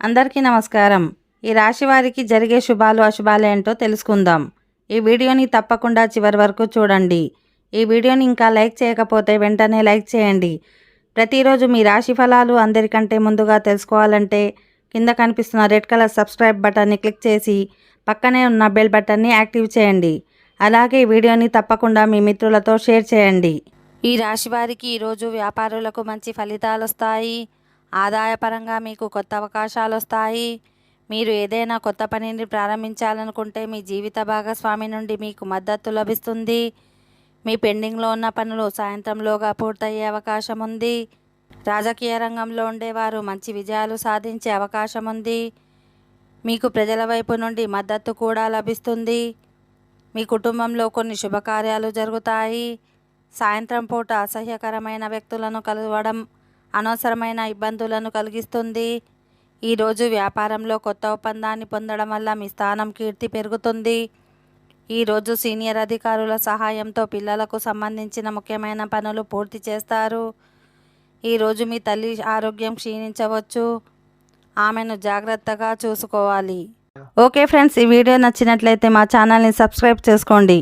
అందరికీ నమస్కారం. ఈ రాశి వారికి జరిగే శుభాలు అశుభాలు ఏంటో తెలుసుకుందాం. ఈ వీడియోని తప్పకుండా చివరి వరకు చూడండి. ఈ వీడియోని ఇంకా లైక్ చేయకపోతే వెంటనే లైక్ చేయండి. ప్రతిరోజు మీ రాశి ఫలాలు అందరికంటే ముందుగా తెలుసుకోవాలంటే కింద కనిపిస్తున్న రెడ్ కలర్ సబ్స్క్రైబ్ బటన్ని క్లిక్ చేసి పక్కనే ఉన్న బెల్ బటన్ని యాక్టివ్ చేయండి. అలాగే ఈ వీడియోని తప్పకుండా మీ మిత్రులతో షేర్ చేయండి. ఈ రాశి వారికి ఈరోజు వ్యాపారులకు మంచి ఫలితాలు వస్తాయి. ఆదాయపరంగా మీకు కొత్త అవకాశాలు వస్తాయి. మీరు ఏదైనా కొత్త పనిని ప్రారంభించాలనుకుంటే మీ జీవిత భాగస్వామి నుండి మీకు మద్దతు లభిస్తుంది. మీ పెండింగ్లో ఉన్న పనులు సాయంత్రంలోగా పూర్తయ్యే అవకాశం ఉంది. రాజకీయ రంగంలో ఉండేవారు మంచి విజయాలు సాధించే అవకాశం ఉంది. మీకు ప్రజల వైపు నుండి మద్దతు కూడా లభిస్తుంది. మీ కుటుంబంలో కొన్ని శుభకార్యాలు జరుగుతాయి. సాయంత్రం పూట అసహ్యకరమైన వ్యక్తులను కలవడం అనవసరమైన ఇబ్బందులను కలిగిస్తుంది. ఈరోజు వ్యాపారంలో కొత్త ఒప్పందాన్ని పొందడం వల్ల మీ స్థానం కీర్తి పెరుగుతుంది. ఈరోజు సీనియర్ అధికారుల సహాయంతో పిల్లలకు సంబంధించిన ముఖ్యమైన పనులు పూర్తి చేస్తారు. ఈరోజు మీ తల్లి ఆరోగ్యం క్షీణించవచ్చు. ఆమెను జాగ్రత్తగా చూసుకోవాలి. ఓకే ఫ్రెండ్స్, ఈ వీడియో నచ్చినట్లయితే మా ఛానల్ని సబ్స్క్రైబ్ చేసుకోండి.